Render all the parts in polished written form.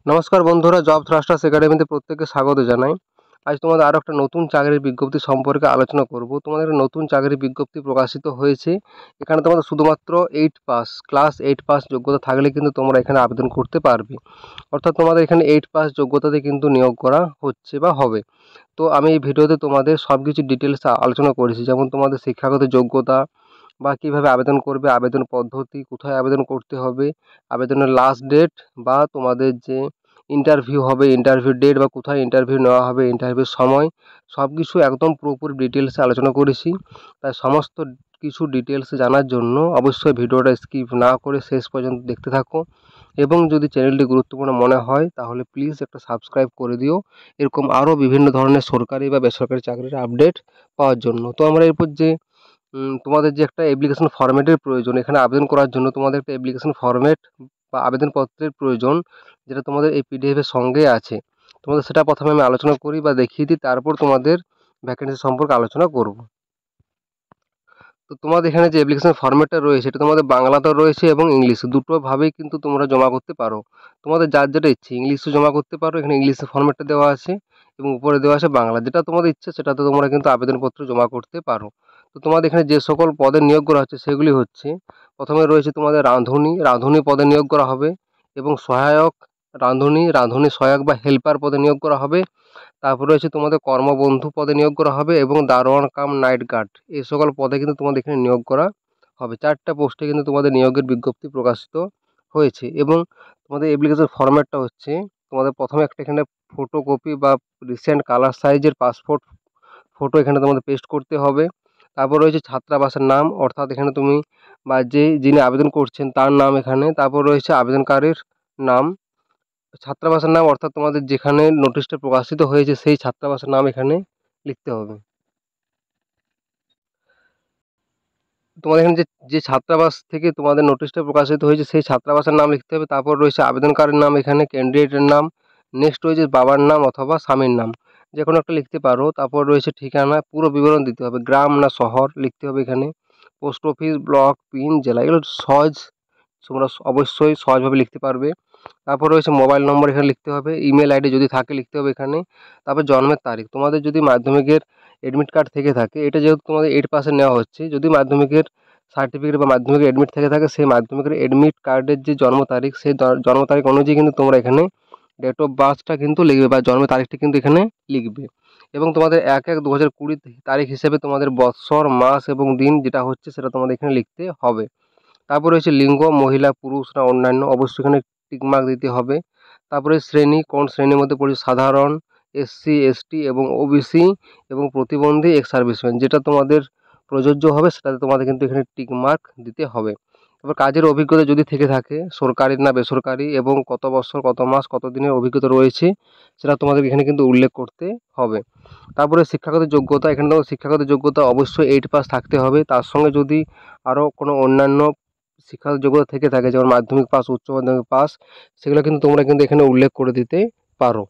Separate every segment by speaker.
Speaker 1: নমস্কার বন্ধুরা, job thrusters একাডেমিতে প্রত্যেককে স্বাগত জানাই। আজ তোমাদের আরও একটা নতুন চাকরির বিজ্ঞপ্তি সম্পর্কে আলোচনা করব। তোমাদের একটা নতুন চাকরির বিজ্ঞপ্তি প্রকাশিত হয়েছে। এখানে তোমাদের শুধুমাত্র 8 পাস, ক্লাস 8 পাস যোগ্যতা থাকলে কিন্তু তোমরা এখানে আবেদন করতে পারবে। অর্থাৎ তোমাদের এখানে 8 পাস যোগ্যতাতে কিন্তু নিয়োগ করা হচ্ছে বা হবে। তো আমি এই ভিডিওতে তোমাদের সব কিছু ডিটেলস আলোচনা করেছি, যেমন তোমাদের শিক্ষাগত যোগ্যতা বা কীভাবে আবেদন করবে, আবেদন পদ্ধতি, কোথায় আবেদন করতে হবে, আবেদনের লাস্ট ডেট বা তোমাদের যে ইন্টারভিউ হবে, ইন্টারভিউ ডেট বা কোথায় ইন্টারভিউ নেওয়া হবে, ইন্টারভিউর সময়, সব কিছু একদম পুরোপুরি ডিটেলসে আলোচনা করেছি। তাই সমস্ত কিছু ডিটেলস জানার জন্য অবশ্যই ভিডিওটা স্কিপ না করে শেষ পর্যন্ত দেখতে থাকো, এবং যদি চ্যানেলটি গুরুত্বপূর্ণ মনে হয় তাহলে প্লিজ একটা সাবস্ক্রাইব করে দিও, এরকম আরও বিভিন্ন ধরনের সরকারি বা বেসরকারি চাকরির আপডেট পাওয়ার জন্য। তো আমরা এরপর যে তোমাদের যে একটা অ্যাপ্লিকেশন ফরম্যাটের প্রয়োজন, এখানে আবেদন করার জন্য তোমাদের একটা অ্যাপ্লিকেশন ফরম্যাট বা আবেদনপত্রের প্রয়োজন, যেটা তোমাদের এই পিডিএফের সঙ্গে আছে। তোমাদের সেটা প্রথমে আমি আলোচনা করি বা দেখিয়ে দিই, তারপর তোমাদের ভ্যাকেন্সি সম্পর্কে আলোচনা করব। তো তোমাদের এখানে যে অ্যাপ্লিকেশন ফরম্যাটটা রয়েছে, এটা তোমাদের বাংলাতেও রয়েছে এবং ইংলিশে, দুটোভাবেই কিন্তু তোমরা জমা করতে পারো। তোমাদের যার যেটা ইচ্ছে, ইংলিশে জমা করতে পারো, এখানে ইংলিশে ফরম্যাটটা দেওয়া আছে এবং উপরে দেওয়া আছে বাংলা। যেটা তোমাদের ইচ্ছে সেটাতে তোমরা কিন্তু আবেদনপত্র জমা করতে পারো। তো তোমাদের এখানে যে সকল পদে নিয়োগ করা হচ্ছে সেগুলি হচ্ছে, প্রথমে রয়েছে তোমাদের রাঁধুনি পদে নিয়োগ করা হবে, এবং সহায়ক রাঁধুনি সহায়ক বা হেল্পার পদে নিয়োগ করা হবে। তারপরে রয়েছে তোমাদের কর্মবন্ধু পদে নিয়োগ করা হবে, এবং দারোয়ান কাম নাইট গার্ড, এই সকল পদে কিন্তু তোমাদের এখানে নিয়োগ করা হবে। 4টা পোস্টে কিন্তু তোমাদের নিয়োগের বিজ্ঞপ্তি প্রকাশিত হয়েছে। এবং তোমাদের অ্যাপ্লিকেশন ফরম্যাটটা হচ্ছে, তোমাদের প্রথমে একটা এখানে ফটোকপি বা রিসেন্ট কালার সাইজের পাসপোর্ট ফটো এখানে তোমাদের পেস্ট করতে হবে। তারপর রয়েছে ছাত্রাবাসের নাম, অর্থাৎ এখানে তুমি বা যিনি আবেদন করছেন তার নাম এখানে। তারপর রয়েছে আবেদনকারীর নাম, ছাত্রাবাসের নাম, অর্থাৎ তোমাদের যেখানে নোটিশটা প্রকাশিত হয়েছে সেই ছাত্রাবাসের নাম এখানে লিখতে হবে। তোমাদের এখানে যে ছাত্রাবাস থেকে তোমাদের নোটিশটা প্রকাশিত হয়েছে সেই ছাত্রাবাসের নাম লিখতে হবে। তারপর রয়েছে আবেদনকারীর নাম, এখানে ক্যান্ডিডেটের নাম, নেক্সট রয়েছে বাবার নাম অথবা স্বামীর নাম, যে কোনো একটা লিখতে পারো। তারপর রয়েছে ঠিকানা, পুরো বিবরণ দিতে হবে, গ্রাম না শহর লিখতে হবে এখানে, পোস্ট অফিস, ব্লক, পিন, জেলা, এগুলো সহজ, তোমরা অবশ্যই সহজভাবে লিখতে পারবে। তারপর রয়েছে মোবাইল নম্বর এখানে লিখতে হবে, ইমেল আইডি যদি থাকে লিখতে হবে এখানে। তারপর জন্মের তারিখ, তোমাদের যদি মাধ্যমিকের অ্যাডমিট কার্ড থেকে থাকে, এটা যেহেতু তোমাদের 8 পাসে নেওয়া হচ্ছে, যদি মাধ্যমিকের সার্টিফিকেট বা মাধ্যমিকের অ্যাডমিট থেকে থাকে, সেই মাধ্যমিকের অ্যাডমিট কার্ডের যে জন্ম তারিখ, সেই জন্ম তারিখ অনুযায়ী কিন্তু তোমরা এখানে ডেট অফ বার্থটা কিন্তু লিখবে বা জন্মের তারিখটা কিন্তু এখানে লিখবে। এবং তোমাদের 1/1/2020 তারিখ হিসেবে তোমাদের বৎসর, মাস এবং দিন যেটা হচ্ছে সেটা তোমাদের এখানে লিখতে হবে। তারপর রয়েছে লিঙ্গ, মহিলা, পুরুষ না অন্যান্য, অবশ্যই এখানে টিকমার্ক দিতে হবে। তারপরে শ্রেণী, কোন শ্রেণীর মধ্যে পড়ছে, সাধারণ, এসসি, এসটি এবং ওবিসি এবং প্রতিবন্ধী, এক্স সার্ভিসম্যান, যেটা তোমাদের প্রযোজ্য হবে সেটাতে তোমাদের কিন্তু এখানে টিকমার্ক দিতে হবে। তারপর কাজের অভিজ্ঞতা যদি থেকে থাকে, সরকারি না বেসরকারি, এবং কত বছর, কত মাস, কত দিনের অভিজ্ঞতা রয়েছে সেটা তোমাদের এখানে কিন্তু উল্লেখ করতে হবে। তারপরে শিক্ষাগত যোগ্যতা, এখানে তোমার শিক্ষাগত যোগ্যতা অবশ্যই 8 পাস থাকতে হবে। তার সঙ্গে যদি আরও কোনো অন্যান্য শিক্ষাগত যোগ্যতা থেকে থাকে, যেমন মাধ্যমিক পাস, উচ্চ মাধ্যমিক পাস, সেগুলো কিন্তু তোমরা কিন্তু এখানে উল্লেখ করে দিতে পারো।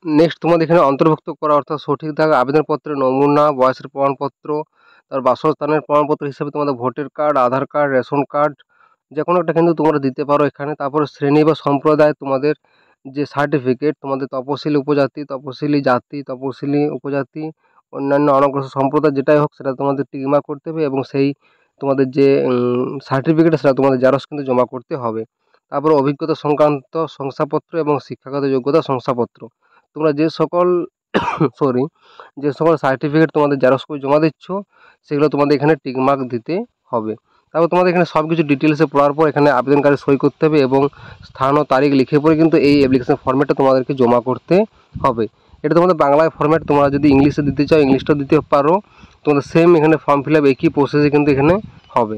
Speaker 1: নেক্সট তোমাদের এখানে অন্তর্ভুক্ত করা, অর্থাৎ সঠিক দাগ আবেদনপত্রের নমুনা, বয়সের প্রমাণপত্র, তার বাসস্থানের প্রমাণপত্র হিসেবে তোমাদের ভোটার কার্ড, আধার কার্ড, রেশন কার্ড, যে কোনো একটা কিন্তু তোমরা দিতে পারো এখানে। তারপরে শ্রেণী বা সম্প্রদায়, তোমাদের যে সার্টিফিকেট, তোমাদের তপশিলি উপজাতি, তপশিলি জাতি, তপশিলি উপজাতি, অন্যান্য অনগ্রসর সম্প্রদায়, যেটাই হোক সেটা তোমাদের টিকমার্ক করতে হবে, এবং সেই তোমাদের যে সার্টিফিকেট সেটা তোমাদের জেরক্স কিন্তু জমা করতে হবে। তারপরে অভিজ্ঞতা সংক্রান্ত শংসাপত্র এবং শিক্ষাগত যোগ্যতা শংসাপত্র, তোমরা যে সকল সরি যে সকল সার্টিফিকেট তোমাদের জেরক্স করে জমা দিচ্ছ সেগুলো তোমাদের এখানে টিকমার্ক দিতে হবে। তারপর তোমাদের এখানে সব কিছু ডিটেলসে পড়ার পর এখানে আবেদনকারী সই করতে হবে, এবং স্থান ও তারিখ লিখে পরে কিন্তু এই অ্যাপ্লিকেশন ফর্মেটটা তোমাদেরকে জমা করতে হবে। এটা তোমাদের বাংলায় ফর্মেট, তোমরা যদি ইংলিশে দিতে চাও ইংলিশটা দিতে পারো, তোমাদের সেম এখানে ফর্ম ফিল আপ একই প্রসেসে কিন্তু এখানে হবে।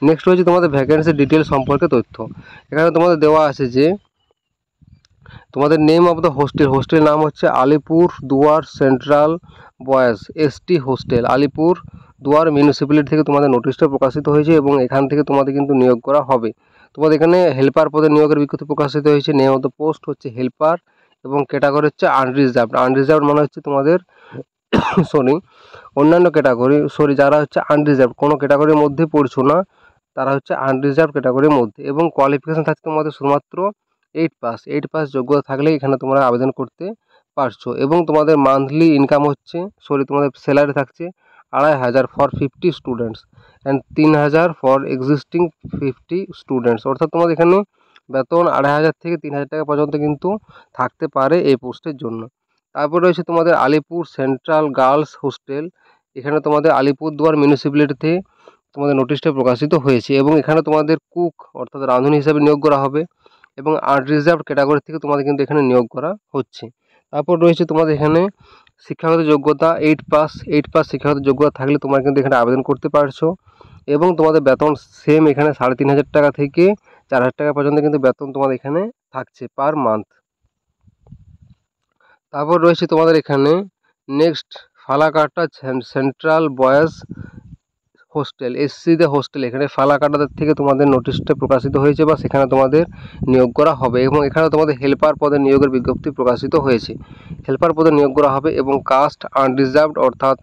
Speaker 1: নেক্সট হচ্ছে তোমাদের ভ্যাকেন্সি ডিটেল সম্পর্কে তথ্য, এখানে তোমাদের দেওয়া আছে যে তোমাদের নেম অফ দ্য হোস্টেল নাম হচ্ছে Alipurduar central boys ST hostel, Alipurduar municipality থেকে তোমাদের নোটিশটা প্রকাশিত হয়েছে, এবং এখান থেকে তোমাদের কিন্তু নিয়োগ করা হবে। তোমাদের এখানে হেল্পার পদে নিয়োগের বিজ্ঞপ্তি প্রকাশিত হয়েছে, নেম অফ দ্য পোস্ট হচ্ছে হেল্পার, এবং ক্যাটাগরি হচ্ছে আনরিজার্ভড মানে হচ্ছে তোমাদের সরি অন্যান্য ক্যাটাগরি, যারা হচ্ছে আনরিজার্ভড, কোনো ক্যাটাগরির মধ্যে পড়ছো না, তারা হচ্ছে আনরিজার্ভ ক্যাটাগরির মধ্যে, এবং কোয়ালিফিকেশান থাকছে তোমাদের শুধুমাত্র 8 পাস যোগ্যতা থাকলেই এখানে তোমরা আবেদন করতে পারছো। এবং তোমাদের মান্থলি ইনকাম হচ্ছে তোমাদের স্যালারি থাকছে 2,500 for 50 students and 3,000 for existing 50 students. অর্থাৎ তোমাদের এখানে বেতন 2,500 থেকে 3,000 টাকা পর্যন্ত কিন্তু থাকতে পারে এই পোস্টের জন্য। তারপর রয়েছে তোমাদের আলিপুর সেন্ট্রাল গার্লস হোস্টেল। এখানে তোমাদের আলিপুরদুয়ার মিউনিসিপ্যালিটিতে তোমাদের নোটিশটা প্রকাশিত হয়েছে, এবং এখানে তোমাদের কুক অর্থাৎ রাঁধুনি হিসাবে নিয়োগ করা হবে, এবং আনরিজার্ভড ক্যাটাগরি থেকে তোমাদের কিন্তু এখানে নিয়োগ করা হচ্ছে। তারপর রয়েছে তোমাদের এখানে শিক্ষাগত যোগ্যতা 8 পাস শিক্ষাগত যোগ্যতা থাকলে তোমরা কিন্তু এখানে আবেদন করতে পারছো, এবং তোমাদের বেতন সেম এখানে 3,500 টাকা থেকে 4,000 টাকা পর্যন্ত কিন্তু বেতন তোমাদের এখানে থাকছে পার মান্থ। তারপর রয়েছে তোমাদের এখানে next Falakata central boys hostel, এসসিদের হোস্টেল। এখানে ফালাকাটাদের থেকে তোমাদের নোটিশটা প্রকাশিত হয়েছে বা সেখানে তোমাদের নিয়োগ করা হবে, এবং এখানে তোমাদের হেল্পার পদে নিয়োগের বিজ্ঞপ্তি প্রকাশিত হয়েছে। হেল্পার পদে নিয়োগ করা হবে, এবং কাস্ট আনরিজার্ভড অর্থাৎ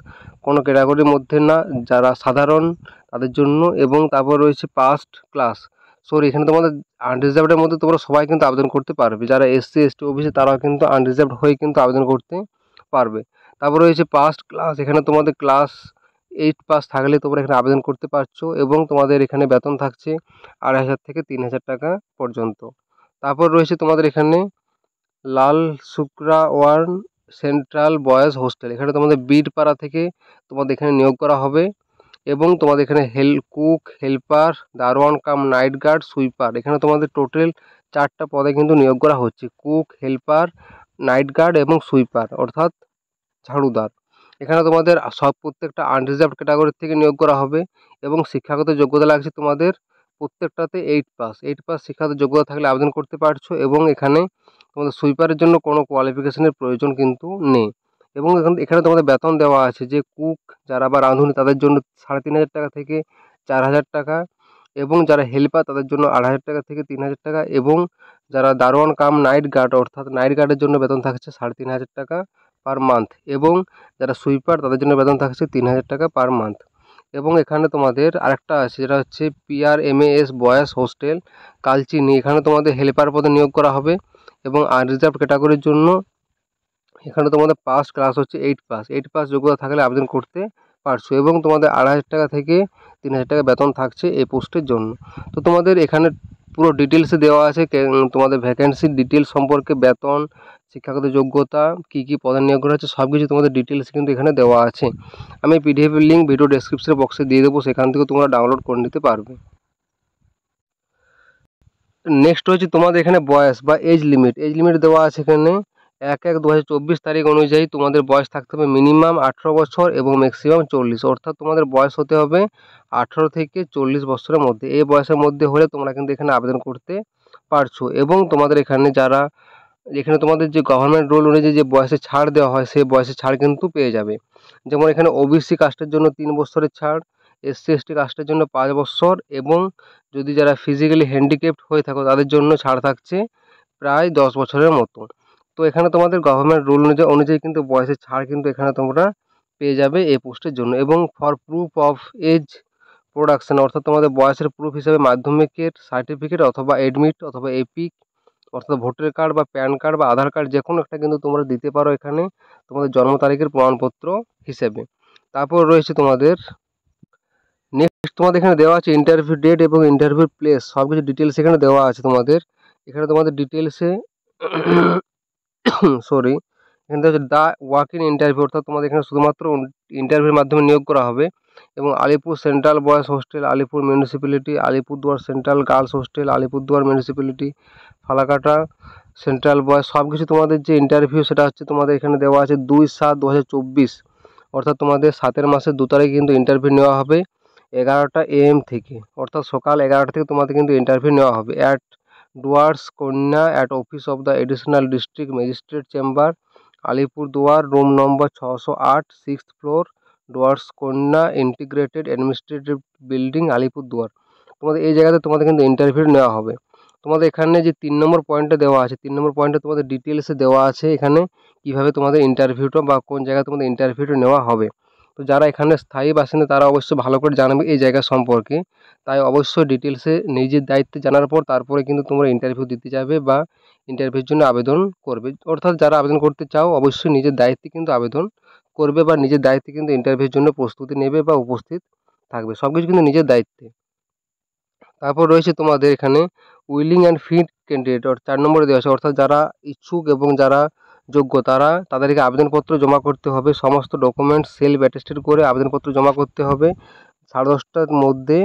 Speaker 1: কোনো ক্যাটাগরির মধ্যে না, যারা সাধারণ তাদের জন্য। এবং তারপর রয়েছে পাস্ট ক্লাস, এখানে তোমাদের আনরিজার্ভডের মধ্যে তোমরা সবাই কিন্তু আবেদন করতে পারবে, যারা এসসি এসটি ওবিসি তারাও কিন্তু আনরিজার্ভড হয়ে কিন্তু আবেদন করতে পারবে। তারপর রয়েছে পাস্ট ক্লাস, এখানে তোমাদের ক্লাস 8 পাস থাকলে তোমরা এখানে আবেদন করতে পারছো, এবং তোমাদের এখানে বেতন থাকছে 2,500 থেকে 3,000 টাকা পর্যন্ত। তারপর রয়েছে তোমাদের এখানে লাল শুক্রাওয়ার্ন সেন্ট্রাল বয়েজ হোস্টেল। এখানে তোমাদের বীরপাড়া থেকে তোমাদের এখানে নিয়োগ করা হবে, এবং তোমাদের এখানে কুক, হেল্পার, দারোয়ান কাম নাইট গার্ড, সুইপার। এখানে তোমাদের টোটাল 4টা পদে কিন্তু নিয়োগ করা হচ্ছে, কুক, হেল্পার, নাইট গার্ড এবং সুইপার অর্থাৎ ঝাড়ুদার। এখানে তোমাদের প্রত্যেকটা আনরিজার্ভড ক্যাটাগরির থেকে নিয়োগ করা হবে, এবং শিক্ষাগত যোগ্যতা লাগছে তোমাদের প্রত্যেকটাতে 8 পাস শিক্ষাগত যোগ্যতা থাকলে আবেদন করতে পারছো, এবং এখানে তোমাদের সুইপারের জন্য কোনো কোয়ালিফিকেশনের প্রয়োজন কিন্তু নেই। এবং এখানে তোমাদের বেতন দেওয়া আছে, যে কুক যারা বা রাঁধুনি তাদের জন্য 3,500 টাকা থেকে 4,000 টাকা, এবং যারা হেল্পার তাদের জন্য 2,500 টাকা থেকে 3,000 টাকা, এবং যারা দারোয়ান কাম নাইট গার্ড অর্থাৎ নাইট গার্ডের জন্য বেতন থাকছে 3,500 টাকা পার মান্থ, এবং যারা সুইপার তাদের জন্য বেতন থাকছে 3,000 টাকা পার মান্থ। এবং এখানে তোমাদের আরেকটা আছে, যেটা হচ্ছে PRMAS বয়েজ হোস্টেল কালচিনি। এখানে তোমাদের হেল্পার পদে নিয়োগ করা হবে, এবং আনরিজার্ভ ক্যাটাগরির জন্য এখানে তোমাদের পাস ক্লাস হচ্ছে 8 পাস যোগ্যতা থাকলে আবেদন করতে পারছো, এবং তোমাদের 2,500 টাকা থেকে 3,000 টাকা বেতন থাকছে এই পোস্টের জন্য। তো তোমাদের এখানে পুরো ডিটেলসে দেওয়া আছে তোমাদের ভ্যাকেন্সির ডিটেলস সম্পর্কে, বেতন, শিক্ষাগত যোগ্যতা, কী পদে নিয়োগ করা হচ্ছে সব কিছু তোমাদের ডিটেলস কিন্তু এখানে দেওয়া আছে। আমি পিডিএফের লিঙ্ক ভিডিও ডেসক্রিপশন বক্সে দিয়ে দেবো, সেখান থেকে তোমরা ডাউনলোড করে নিতে পারবে। নেক্সট হচ্ছে তোমাদের এখানে বয়স বা এজ লিমিট দেওয়া আছে এখানে 1/1/2024 তারিখ অনুযায়ী তোমাদের বয়স থাকতে হবে মিনিমাম 18 বছর এবং ম্যাক্সিমাম 40, অর্থাৎ তোমাদের বয়স হতে হবে 18 থেকে 40 বছরের মধ্যে। এই বয়সের মধ্যে হলে তোমরা কিন্তু এখানে আবেদন করতে পারছো, এবং তোমাদের এখানে তোমাদের যে গভর্নমেন্ট রুল অনুযায়ী যে বয়সে ছাড় দেওয়া হয় সেই বয়সে ছাড় কিন্তু পেয়ে যাবে। যেমন এখানে ওবিসি কাস্টের জন্য 3 বছরের ছাড়, এসসি এসটি কাস্টের জন্য 5 বছর, এবং যদি যারা ফিজিক্যালি হ্যান্ডিক্যাপড হয়ে থাকো তাদের জন্য ছাড় থাকছে প্রায় 10 বছরের মতো। তো এখানে তোমাদের গভর্নমেন্ট রুল অনুযায়ী কিন্তু বয়সের ছাড় কিন্তু এখানে তোমরা পেয়ে যাবে এই পোস্টের জন্য। এবং for proof of age production, অর্থাৎ তোমাদের বয়সের প্রুফ হিসেবে মাধ্যমিকের সার্টিফিকেট অথবা এডমিট অথবা এপিক অর্থাৎ ভোটার কার্ড বা প্যান কার্ড বা আধার কার্ড যে কোনো একটা কিন্তু তোমরা দিতে পারো এখানে তোমাদের জন্ম তারিখের প্রমাণপত্র হিসেবে। তারপর রয়েছে তোমাদের নেক্সট তোমাদের এখানে দেওয়া আছে ইন্টারভিউ ডেট এবং ইন্টারভিউ প্লেস, সব কিছু ডিটেলস এখানে দেওয়া আছে তোমাদের। এখানে তোমাদের ডিটেলসে এখানে হচ্ছে দ্য ওয়াক ইন ইন্টারভিউ, অর্থাৎ তোমাদের এখানে শুধুমাত্র ইন্টারভিউর মাধ্যমে নিয়োগ করা হবে। এবং Alipur central boys hostel, Alipur municipality, Alipurduar central girls hostel, Alipurduar municipality, Falakata central boys, সব কিছু তোমাদের যে ইন্টারভিউ সেটা হচ্ছে তোমাদের এখানে দেওয়া আছে 2/7/2024, অর্থাৎ তোমাদের 7 মাসের 2 তারিখ কিন্তু ইন্টারভিউ নেওয়া হবে 11টা AM থেকে, অর্থাৎ সকাল 11টা থেকে তোমাদের কিন্তু ইন্টারভিউ নেওয়া হবে অ্যাট ডুয়ার্স কন্যা at office of the additional district magistrate chamber, Alipurduar, room number 608, 6th floor, Dooars কন্যা ইন্টিগ্রেটেড অ্যাডমিনিস্ট্রেটিভ বিল্ডিং, আলিপুরদুয়ার। তোমাদের এই জায়গাতে তোমাদের কিন্তু ইন্টারভিউ নেওয়া হবে। তোমাদের এখানে যে 3 নম্বর পয়েন্টে দেওয়া আছে, 3 নম্বর পয়েন্টে তোমাদের ডিটেলসে দেওয়া আছে এখানে কীভাবে তোমাদের ইন্টারভিউটা বা কোন জায়গায় তোমাদের ইন্টারভিউটা নেওয়া হবে। তো যারা এখানে স্থায়ী বাসিন্দা তারা অবশ্যই ভালো করে জানবে এই জায়গা সম্পর্কে। তাই অবশ্যই ডিটেলসে নিজের দায়িত্বে জানার পর তারপরে কিন্তু তোমরা ইন্টারভিউ দিতে যাবে বা ইন্টারভিউর জন্য আবেদন করবে। অর্থাৎ যারা আবেদন করতে চাও অবশ্যই নিজের দায়িত্বে কিন্তু আবেদন করবে বা নিজের দায়িত্বে কিন্তু ইন্টারভিউর জন্য প্রস্তুতি নেবে বা উপস্থিত থাকবে। সব কিছু কিন্তু নিজের দায়িত্বে। তারপর রয়েছে তোমাদের এখানে উইলিং অ্যান্ড ফিট ক্যান্ডিডেট 4 নম্বরে দেওয়া আছে, অর্থাৎ যারা ইচ্ছুক এবং যারা যোগ্য তাদেরকে আবেদনপত্র জমা করতে হবে। সমস্ত ডকুমেন্টস সেলফ অ্যাটেস্টেড করে আবেদনপত্র জমা করতে হবে 10:30টার মধ্যে।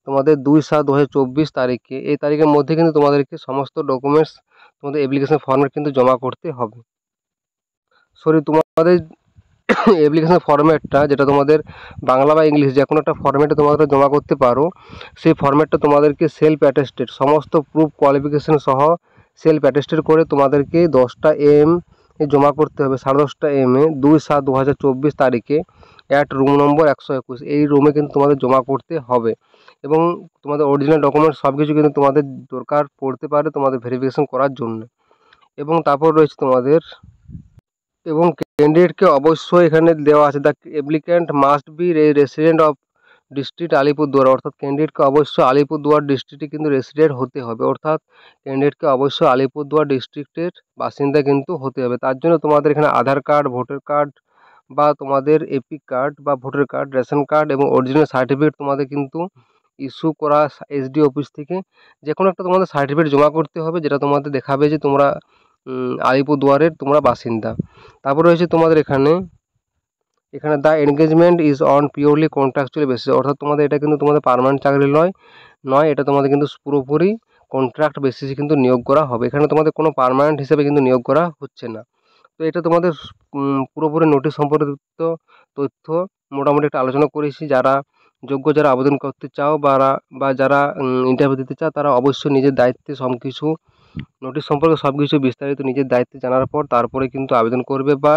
Speaker 1: তোমাদের 2/7/2024 তারিখে, এই তারিখের মধ্যে কিন্তু তোমাদেরকে সমস্ত ডকুমেন্টস তোমাদের অ্যাপ্লিকেশন ফর্মে কিন্তু জমা করতে হবে। তোমাদের অ্যাপ্লিকেশন ফরম্যাটটা যেটা তোমাদের বাংলা বা ইংলিশ যে কোনো একটা ফরম্যাটে তোমাদের জমা করতে পারো। সেই ফরম্যাটটা তোমাদেরকে সেলফ অ্যাটেস্টেড সমস্ত প্রুফ কোয়ালিফিকেশন সহ সেলফ অ্যাটেস্টেড করে তোমাদেরকে 10টা AM এ জমা করতে হবে। 10:30 AM 2/7/2024 তারিখে রুম নম্বর 121 এই রুমে কিন্তু তোমাদের জমা করতে হবে। এবং তোমাদের অরিজিনাল ডকুমেন্টস সব কিছু কিন্তু তোমাদের দরকার পড়তে পারে তোমাদের ভেরিফিকেশন করার জন্য। এবং তারপর রয়েছে তোমাদের এবং ক্যান্ডিডেটকে অবশ্যই এখানে দেওয়া আছে, the applicant must be resident of district Alipurduar, অর্থাৎ ক্যান্ডিডেটকে অবশ্যই আলিপুরদুয়ার ডিস্ট্রিক্টে কিন্তু রেসিডেন্ট হতে হবে। অর্থাৎ ক্যান্ডিডেটকে অবশ্যই আলিপুরদুয়ার ডিস্ট্রিক্টের বাসিন্দা কিন্তু হতে হবে। তার জন্য তোমাদের এখানে আধার কার্ড, ভোটার কার্ড বা তোমাদের এপিক কার্ড বা ভোটার কার্ড, রেশন কার্ড এবং অরিজিনাল সার্টিফিকেট তোমাদের কিন্তু ইস্যু করা SD অফিস থেকে যে কোনো একটা তোমাদের সার্টিফিকেট জমা করতে হবে, যেটা তোমাদের দেখাবে যে তোমরা আলিপুরদুয়ারের তোমরা বাসিন্দা। তারপর রয়েছে তোমাদের এখানে the engagement is on purely contractual basis, অর্থাৎ তোমাদের এটা কিন্তু তোমাদের পার্মানেন্ট চাকরি নয়, এটা তোমাদের কিন্তু পুরোপুরি কন্ট্রাক্ট বেসিসে কিন্তু নিয়োগ করা হবে। এখানে তোমাদের কোনো পার্মানেন্ট হিসেবে কিন্তু নিয়োগ করা হচ্ছে না। তো এটা তোমাদের পুরোপুরি নোটিশ সম্পর্কিত তথ্য মোটামুটি একটা আলোচনা করেছি। যারা যোগ্য, যারা আবেদন করতে চাও বা যারা ইন্টারভিউ দিতে চাও তারা অবশ্যই নিজের দায়িত্বে সব কিছু নোটিশ সম্পর্কে সব কিছু বিস্তারিত নিজের দায়িত্বে জানার পর তারপরে কিন্তু আবেদন করবে বা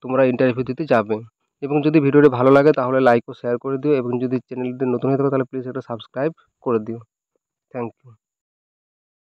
Speaker 1: তোমরা ইন্টারভিউ দিতে যাবে। এবং যদি ভিডিওটি ভালো লাগে তাহলে লাইক ও শেয়ার করে দিও, এবং যদি চ্যানেলটি নতুন হয়ে থাকে তাহলে প্লিজ এটা সাবস্ক্রাইব করে দিও। Thank you.